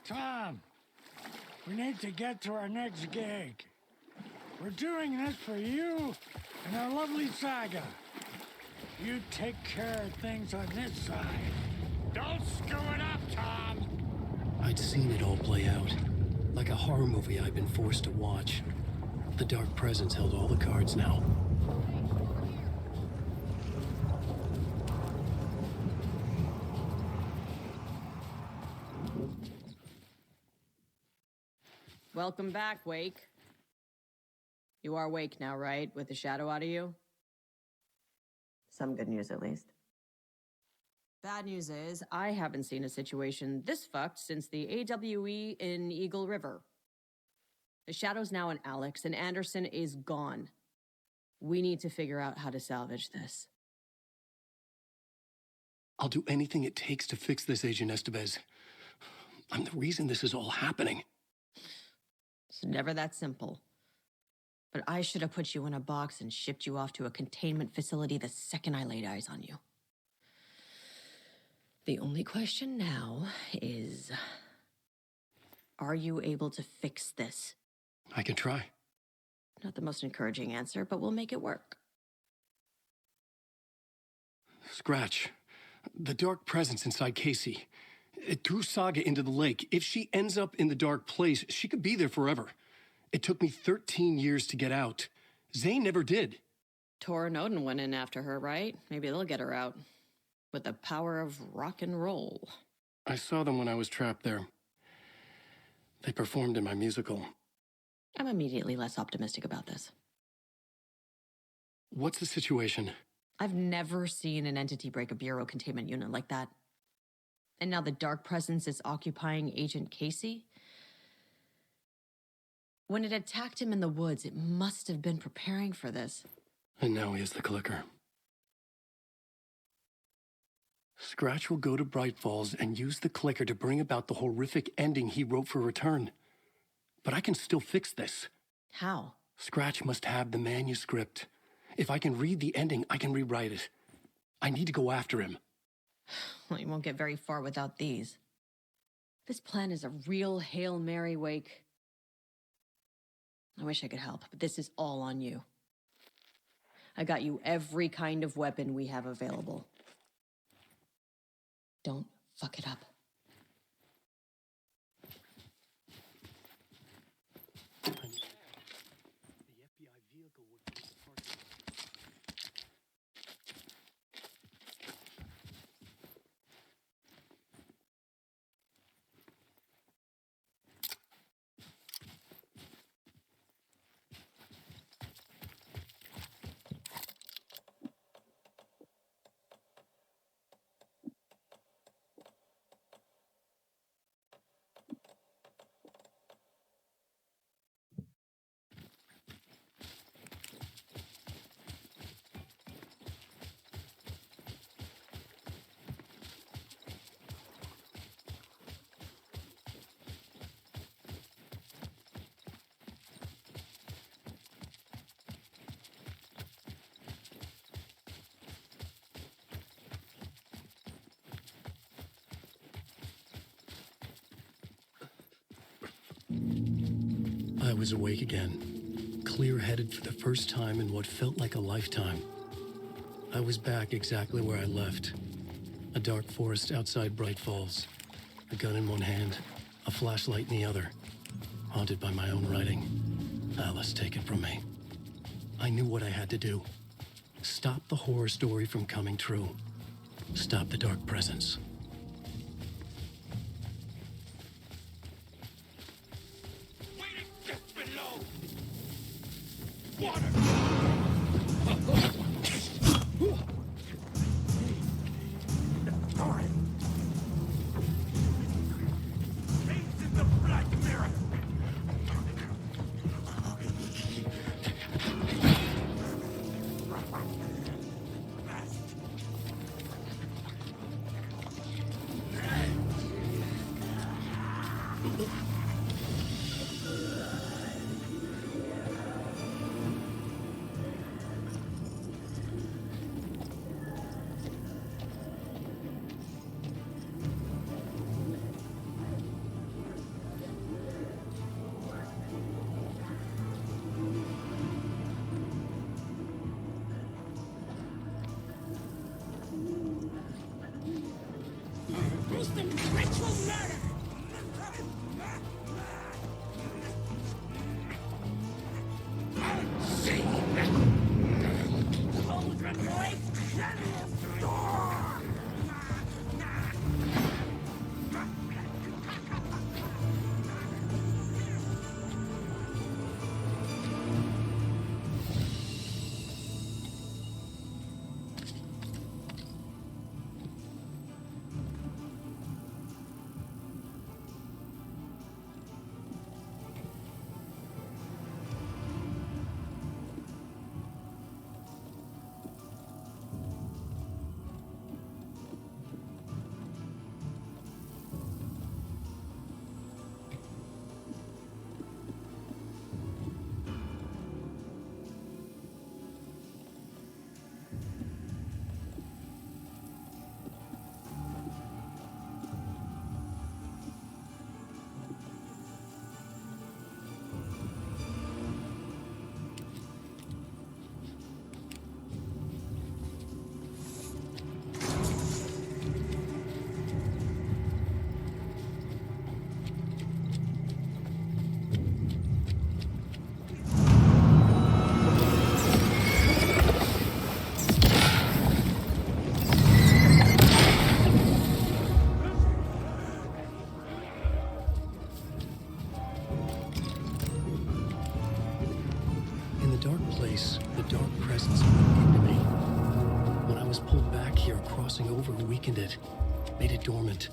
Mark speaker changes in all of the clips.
Speaker 1: Tom, we need to get to our next gig. We're doing this for you and our lovely saga. You take care of things on this side. Don't screw it up, Tom!
Speaker 2: I'd seen it all play out. Like a horror movie I'd been forced to watch. The dark presence held all the cards now.
Speaker 3: Welcome back, Wake. You are awake now, right? With the shadow out of you?
Speaker 4: Some good news, at least.
Speaker 3: Bad news is, I haven't seen a situation this fucked since the AWE in Eagle River. The shadow's now in Alex, and Anderson is gone. We need to figure out how to salvage this.
Speaker 2: I'll do anything it takes to fix this, Agent Estevez. I'm the reason this is all happening.
Speaker 3: It's never that simple. But I should have put you in a box and shipped you off to a containment facility the second I laid eyes on you. The only question now is, are you able to fix this?
Speaker 2: I can try.
Speaker 3: Not the most encouraging answer, but we'll make it work.
Speaker 2: Scratch. The dark presence inside 𝗔𝗖. It threw Saga into the lake. If she ends up in the dark place, she could be there forever. It took me 13 years to get out. 𝗔𝗟𝗔𝗡 never did.
Speaker 3: Tor and Odin went in after her, right? Maybe they'll get her out. With the power of rock and roll.
Speaker 2: I saw them when I was trapped there. They performed in my musical.
Speaker 3: I'm immediately less optimistic about this.
Speaker 2: What's the situation?
Speaker 3: I've never seen an entity break a bureau containment unit like that. And now the dark presence is occupying Agent 𝗔𝗖? When it attacked him in the woods, it must have been preparing for this.
Speaker 2: And now he has the clicker. Scratch will go to Bright Falls and use the clicker to bring about the horrific ending he wrote for Return. But I can still fix this.
Speaker 3: How?
Speaker 2: Scratch must have the manuscript. If I can read the ending, I can rewrite it. I need to go after him.
Speaker 3: Well, you won't get very far without these. This plan is a real Hail Mary, Wake. I wish I could help, but this is all on you. I got you every kind of weapon we have available. Don't fuck it up.
Speaker 2: The FBI vehicle would be the parking lot. I was awake again, clear-headed for the first time in what felt like a lifetime. I was back exactly where I left. A dark forest outside Bright Falls. A gun in one hand, a flashlight in the other. Haunted by my own writing. Alice, take it from me. I knew what I had to do. Stop the horror story from coming true. Stop the dark presence. The dark presence moved into me. When I was pulled back here, crossing over weakened it, made it dormant.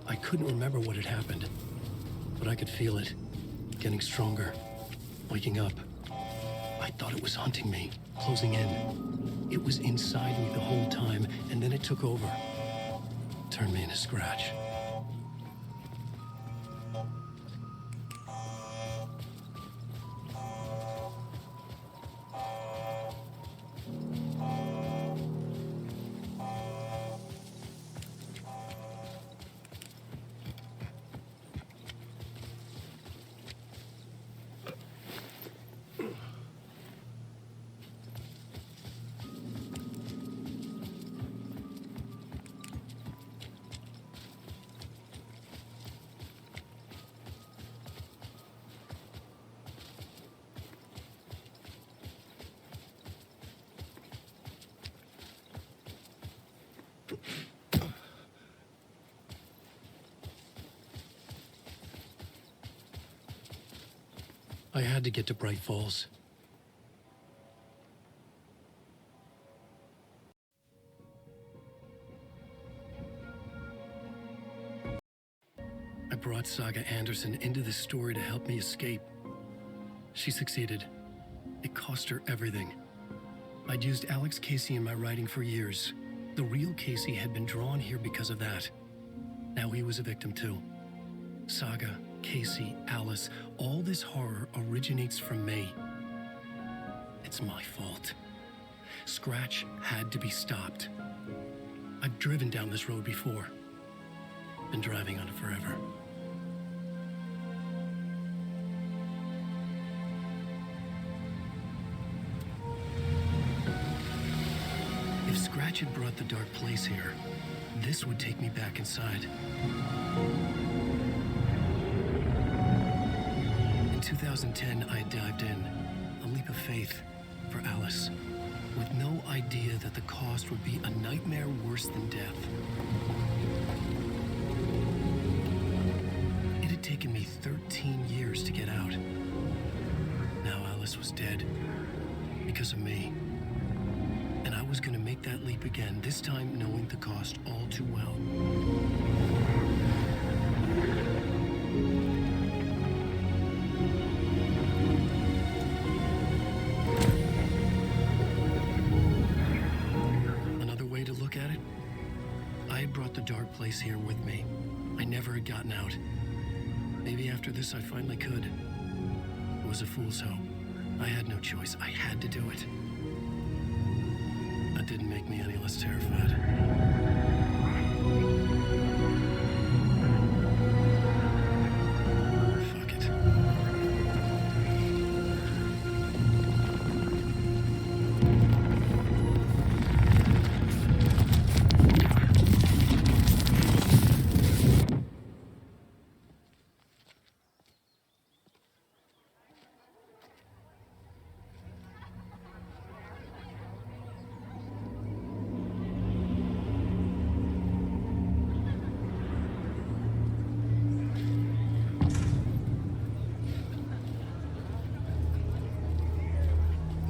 Speaker 2: I couldn't remember what had happened, but I could feel it, getting stronger, waking up. I thought it was hunting me, closing in. It was inside me the whole time, and then it took over, turned me into scratch. I had to get to Bright Falls. I brought Saga Anderson into this story to help me escape. She succeeded. It cost her everything. I'd used Alex Casey in my writing for years. The real Casey had been drawn here because of that. Now he was a victim too. Saga, Casey, Alice, all this horror originates from me. It's my fault. Scratch had to be stopped. I've driven down this road before. Been driving on it forever. If Scratch had brought the dark place here, this would take me back inside. In 2010, I dived in, a leap of faith for Alice, with no idea that the cost would be a nightmare worse than death. It had taken me 13 years to get out. Now Alice was dead, because of me. And I was going to make that leap again, this time knowing the cost all too well. Another way to look at it, I had brought the dark place here with me. I never had gotten out. Maybe after this I finally could. It was a fool's hope. I had no choice. I had to do it. That didn't make me any less terrified. Fuck it.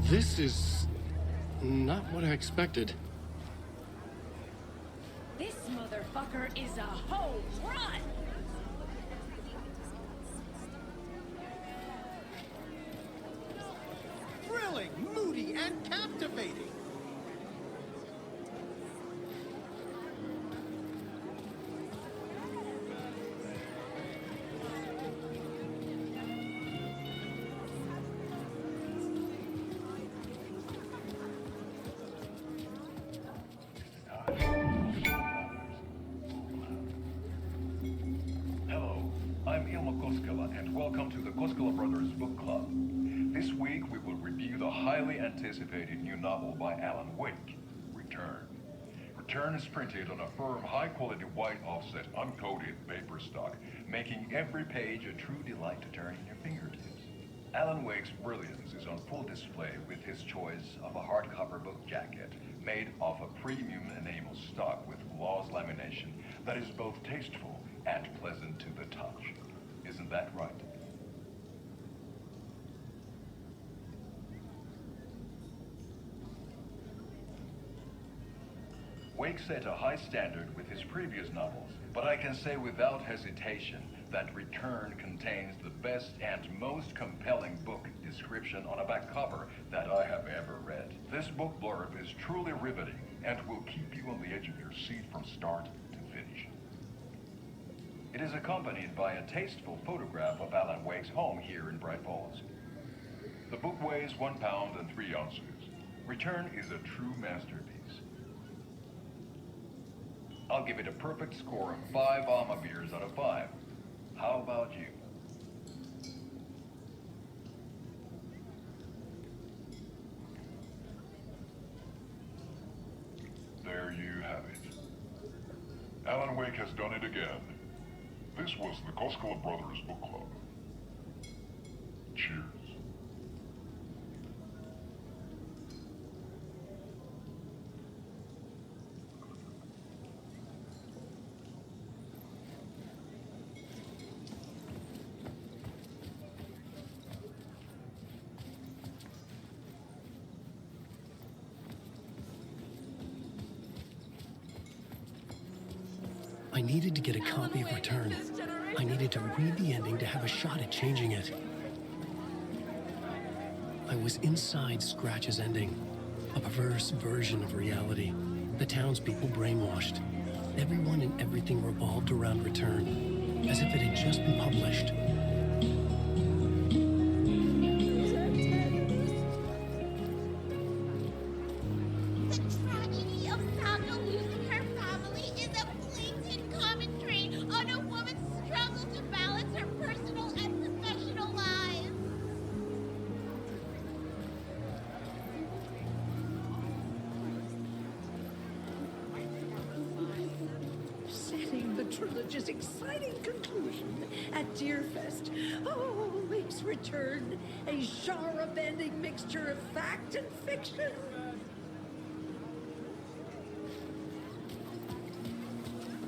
Speaker 2: This is not what I expected.
Speaker 5: This motherfucker is a home run!
Speaker 6: Thrilling, moody, and captivating.
Speaker 7: Hello, I'm 𝗪𝗠𝐤, and welcome to the 𝗪𝗠𝐤 Brothers Book Club. This week we will review the highly anticipated new novel by Alan Wake, Return. Return is printed on a firm, high-quality white offset, uncoated paper stock, making every page a true delight to turn in your fingertips. Alan Wake's brilliance is on full display with his choice of a hardcover book jacket made of a premium enamel stock with gloss lamination that is both tasteful and pleasant to the touch. Isn't that right? Wake set a high standard with his previous novels, but I can say without hesitation that Return contains the best and most compelling book description on a back cover that I have ever read. This book blurb is truly riveting and will keep you on the edge of your seat from start to finish. It is accompanied by a tasteful photograph of Alan Wake's home here in Bright Falls. The book weighs 1 pound and 3 ounces. Return is a true masterpiece. I'll give it a perfect score of 5 Alma beers out of 5. How about you? There you have it. Alan Wake has done it again. This was the 𝗪𝗠𝐤 Brothers Book Club. Cheers.
Speaker 2: I needed to get a copy of Return. I needed to read the ending to have a shot at changing it. I was inside Scratch's ending, a perverse version of reality. The townspeople brainwashed. Everyone and everything revolved around Return, as if it had just been published.
Speaker 5: Trilogy's exciting conclusion at Deerfest. Oh, Wake's Return, a genre-bending mixture of fact and fiction.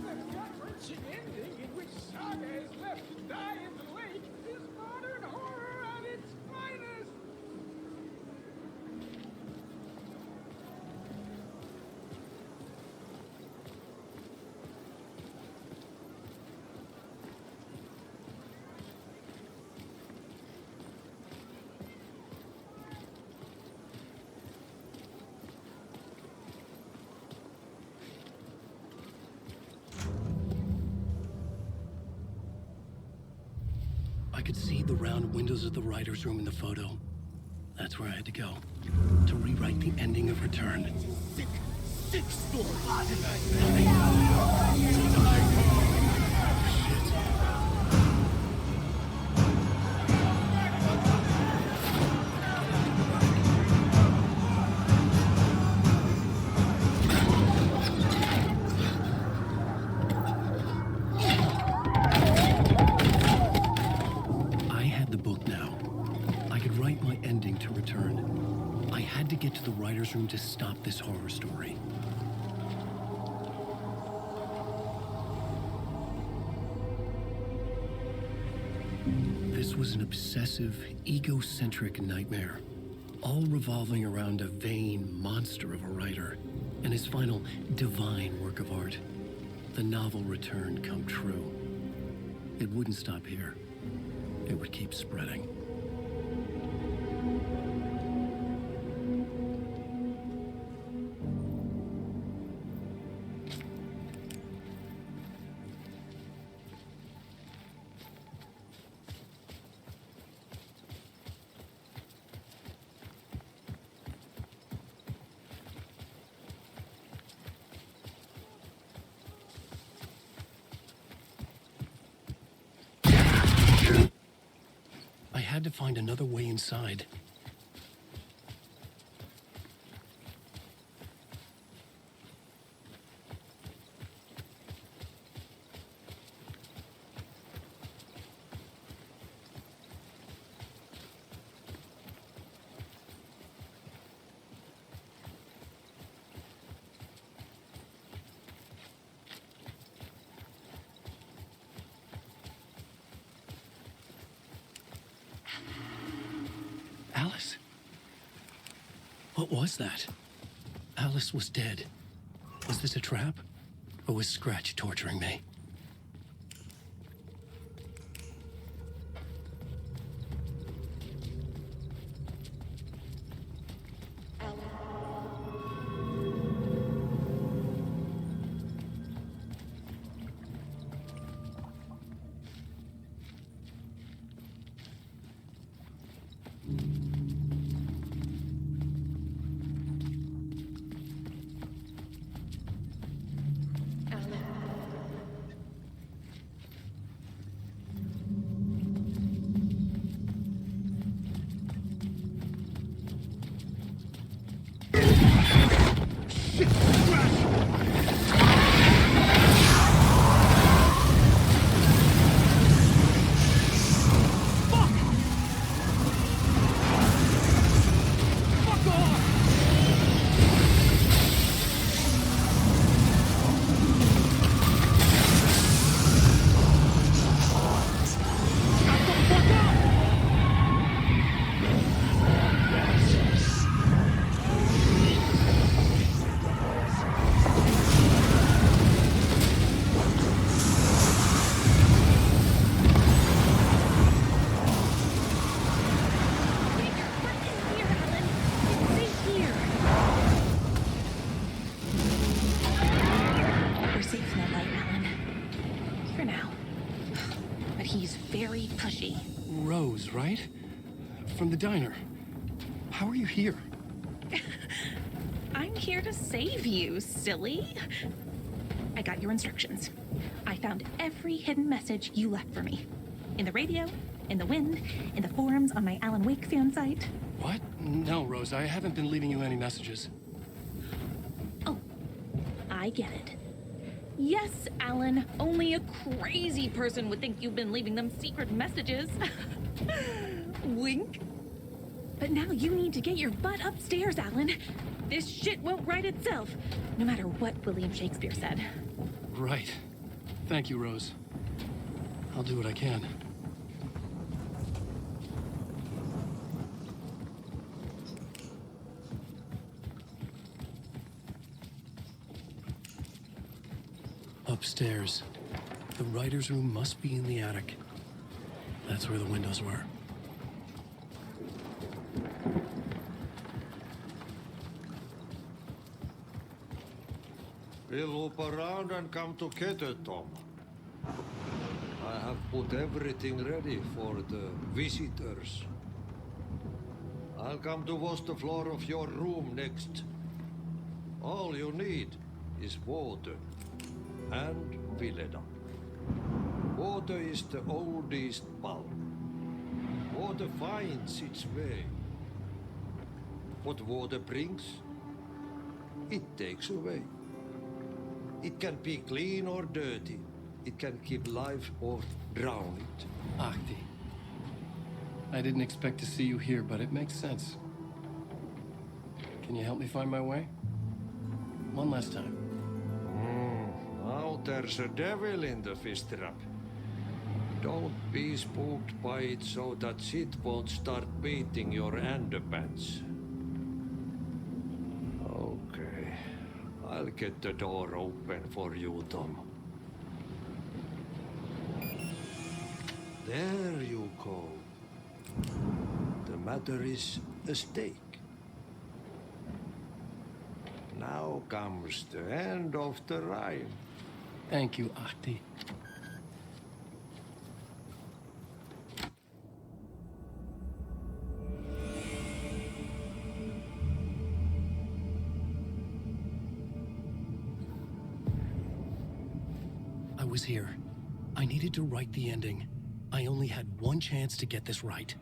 Speaker 1: The gut-wrenching ending in which Saga is left to die in the lake is modern horror at its finest.
Speaker 2: I could see the round windows of the writer's room in the photo. That's where I had to go, to rewrite the ending of Return.
Speaker 6: Sick story.
Speaker 2: I had the book now. I could write my ending to Return. I had to get to the writer's room to stop this horror story. This was an obsessive, egocentric nightmare. all revolving around a vain monster of a writer and his final divine work of art, the novel Return come true. It wouldn't stop here. It would keep spreading. I had to find another way inside. Alice? What was that? Alice was dead. Was this a trap? Or was Scratch torturing me? Rose, right? From the diner. How are you here?
Speaker 8: I'm here to save you, silly. I got your instructions. I found every hidden message you left for me. In the radio, in the wind, in the forums on my Alan Wake fan site.
Speaker 2: What? No, Rose, I haven't been leaving you any messages.
Speaker 8: Oh, I get it. Yes, Alan, only a crazy person would think you've been leaving them secret messages. Wink. But now you need to get your butt upstairs, Alan. This shit won't right itself, no matter what William Shakespeare said.
Speaker 2: Right. Thank you, Rose. I'll do what I can. Upstairs. The writer's room must be in the attic. That's where the windows were.
Speaker 9: We'll loop around and come together, Tom. I have put everything ready for the visitors. I'll come to wash the floor of your room next. All you need is water and Vileda. Water is the oldest bulb. Water finds its way. What water brings, it takes away. It can be clean or dirty. It can keep life or drown it.
Speaker 2: Ahti. I didn't expect to see you here, but it makes sense. Can you help me find my way? One last time.
Speaker 9: Now there's a devil in the fish trap. Don't be spooked by it so that it won't start beating your underpants. Okay. I'll get the door open for you, Tom. There you go. The matter is a stake. Now comes the end of the rhyme.
Speaker 2: Thank you, 𝗔𝗟𝗓𝗓. I was here. I needed to write the ending. I only had one chance to get this right.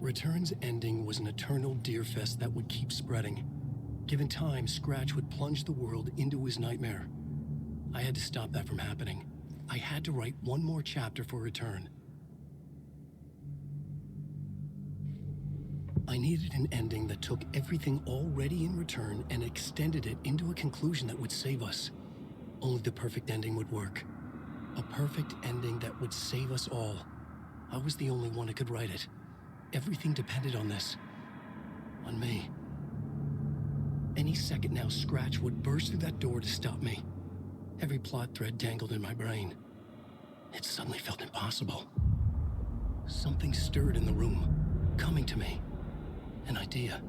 Speaker 2: Return's ending was an eternal deer fest that would keep spreading. Given time, Scratch would plunge the world into his nightmare. I had to stop that from happening. I had to write one more chapter for Return. I needed an ending that took everything already in Return and extended it into a conclusion that would save us. Only the perfect ending would work. A perfect ending that would save us all. I was the only one who could write it. Everything depended on this. On me. Any second now, Scratch would burst through that door to stop me. Every plot thread tangled in my brain. It suddenly felt impossible. Something stirred in the room, coming to me. An idea.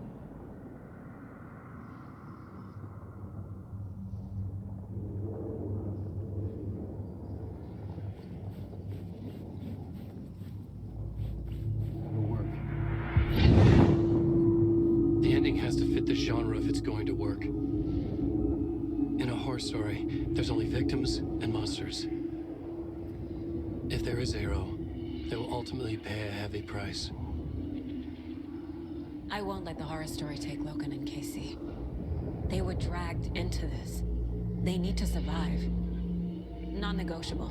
Speaker 2: The ending has to fit the genre if it's going to work. In a horror story, there's only victims and monsters. If there is 𝗔𝗟𝗓, they will ultimately pay a heavy price.
Speaker 3: I won't let the horror story take Logan and 𝗔𝗖. They were dragged into this. They need to survive. Non-negotiable.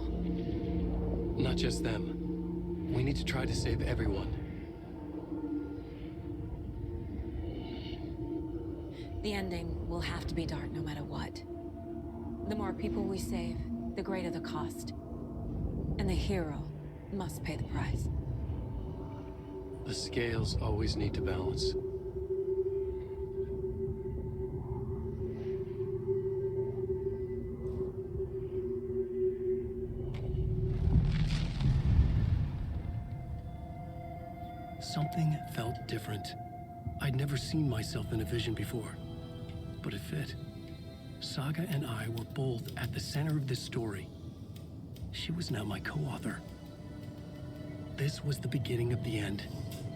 Speaker 2: Not just them. We need to try to save everyone.
Speaker 3: The ending will have to be dark no matter what. The more people we save, the greater the cost. And the hero must pay the price.
Speaker 2: The scales always need to balance. Something felt different. I'd never seen myself in a vision before, but it fit. Saga and I were both at the center of this story. She was now my co-author. This was the beginning of the end.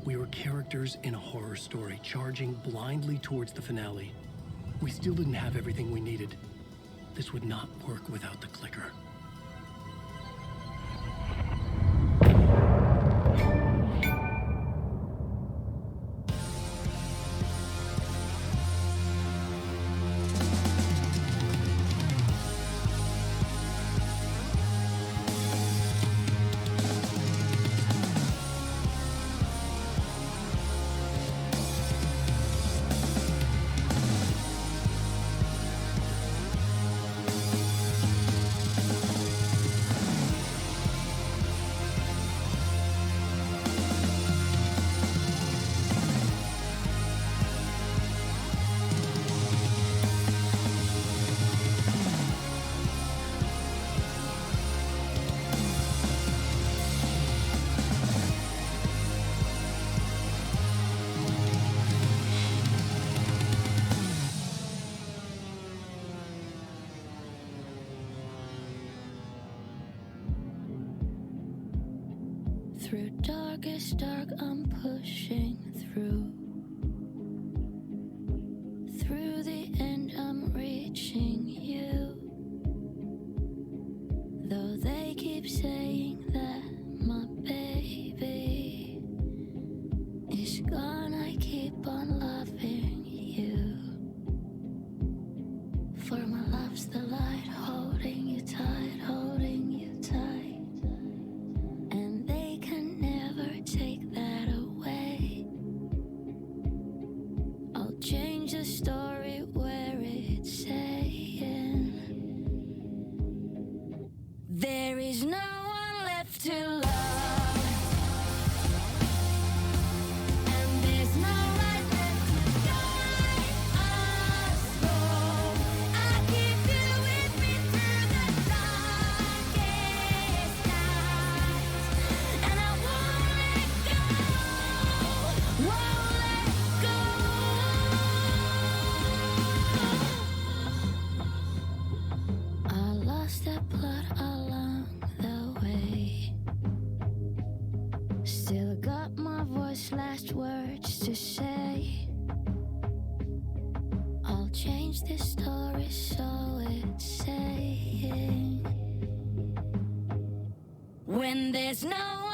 Speaker 2: We were characters in a horror story, charging blindly towards the finale. We still didn't have everything we needed. This would not work without the clicker.
Speaker 10: Through darkest dark, I'm pushing through. Through the end, I'm reaching you. Though they keep saying that my baby is gone, I keep on loving you. For my love's the light, holding you tight, holding you tight. Take that away. Still I got my voice, last words to say. I'll change this story so it's saying. When there's no